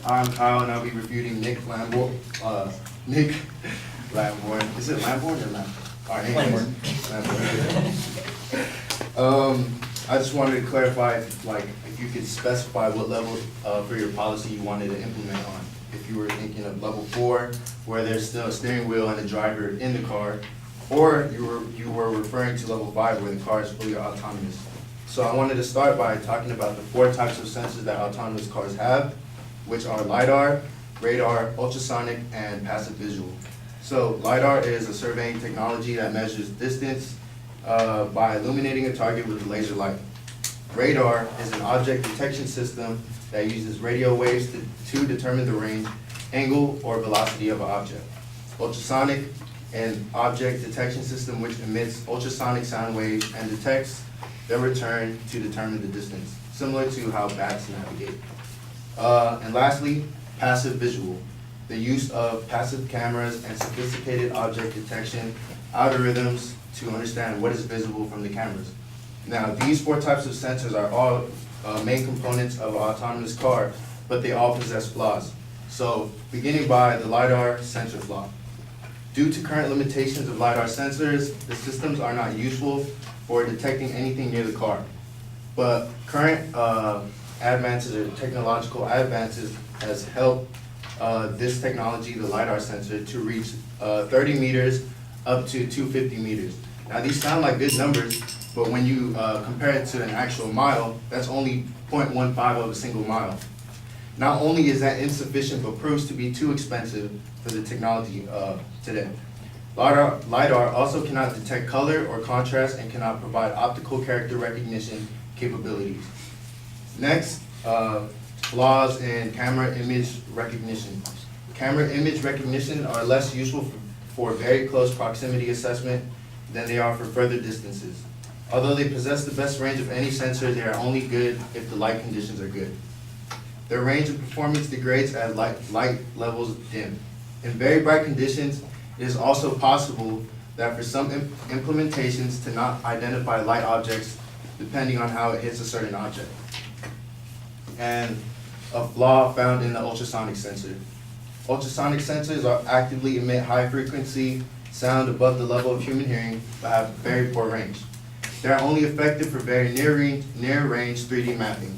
I'm Kyle, and I'll be refuting Nick Lamborn. Nick Lamborn. Is it Lamborn or Lamborn? All right, anyways, Lamborn. I just wanted to clarify, if you could specify what level for your policy you wanted to implement on. If you were thinking of level 4, where there's still a steering wheel and a driver in the car, or you were referring to level 5, where the car is fully autonomous. So I wanted to start by talking about the 4 types of sensors that autonomous cars have, which are LiDAR, radar, ultrasonic, and passive visual. So LiDAR is a surveying technology that measures distance by illuminating a target with a laser light. Radar is an object detection system that uses radio waves to determine the range, angle, or velocity of an object. Ultrasonic, an object detection system which emits ultrasonic sound waves and detects their return to determine the distance, similar to how bats navigate. And lastly, passive visual, the use of passive cameras and sophisticated object detection algorithms to understand what is visible from the cameras. Now, these 4 types of sensors are all main components of an autonomous car, but they all possess flaws. So, beginning by the LiDAR sensor flaw. Due to current limitations of LiDAR sensors, the systems are not useful for detecting anything near the car. But current advances or technological advances has helped this technology, the LiDAR sensor, to reach 30 meters up to 250 meters. Now these sound like good numbers, but when you compare it to an actual mile, that's only 0.15 of a single mile. Not only is that insufficient, but proves to be too expensive for the technology today. LiDAR also cannot detect color or contrast and cannot provide optical character recognition capabilities. Next, flaws in camera image recognition. Camera image recognition are less useful for very close proximity assessment than they are for further distances. Although they possess the best range of any sensor, they are only good if the light conditions are good. Their range of performance degrades as light levels dim. In very bright conditions, it is also possible that for some implementations to not identify light objects depending on how it hits a certain object. And a flaw found in the ultrasonic sensor. Ultrasonic sensors actively emit high frequency sound above the level of human hearing, but have very poor range. They are only effective for very near range 3D mapping.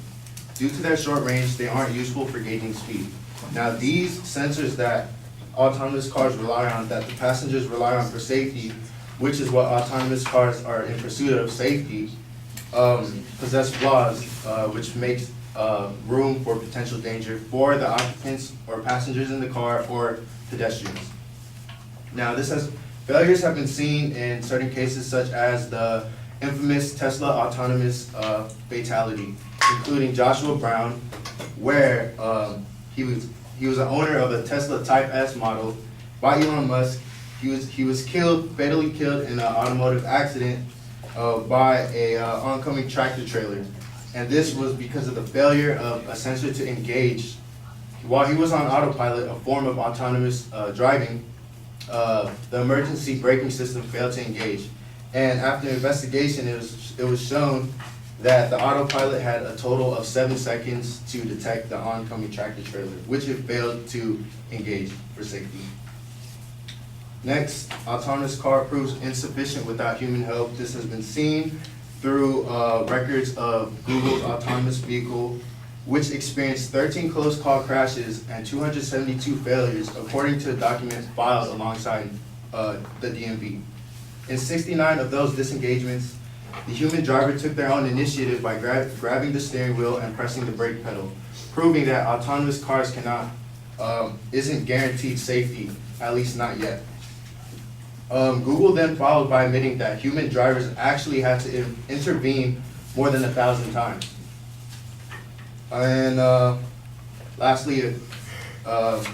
Due to their short range, they aren't useful for gauging speed. Now these sensors that autonomous cars rely on, that the passengers rely on for safety, which is what autonomous cars are in pursuit of, safety, possess flaws, which makes room for potential danger for the occupants or passengers in the car or pedestrians. Now failures have been seen in certain cases, such as the infamous Tesla autonomous fatality, including Joshua Brown, where he was an owner of a Tesla Type S model by Elon Musk. He was fatally killed in an automotive accident by a oncoming tractor trailer. And this was because of the failure of a sensor to engage. While he was on autopilot, a form of autonomous driving, the emergency braking system failed to engage. And after investigation, it was shown that the autopilot had a total of 7 seconds to detect the oncoming tractor trailer, which it failed to engage for safety. Next, autonomous car proves insufficient without human help. This has been seen through records of Google's autonomous vehicle, which experienced 13 close call crashes and 272 failures, according to documents filed alongside the DMV. In 69 of those disengagements, the human driver took their own initiative by grabbing the steering wheel and pressing the brake pedal, proving that autonomous cars isn't guaranteed safety, at least not yet. Google then followed by admitting that human drivers actually had to intervene more than 1,000 times. And lastly, a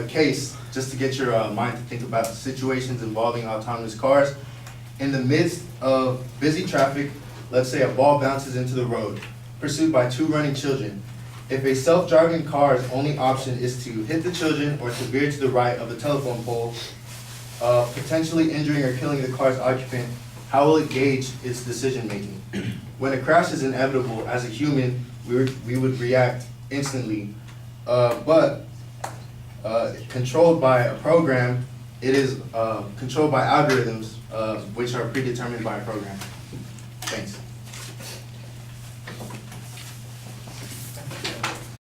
case, just to get your mind to think about situations involving autonomous cars. In the midst of busy traffic, let's say a ball bounces into the road, pursued by 2 running children. If a self-driving car's only option is to hit the children or to veer to the right of the telephone pole, potentially injuring or killing the car's occupant, how will it gauge its decision making? When a crash is inevitable, as a human, we would react instantly. but controlled by a program, it is controlled by algorithms, which are predetermined by a program. Thanks.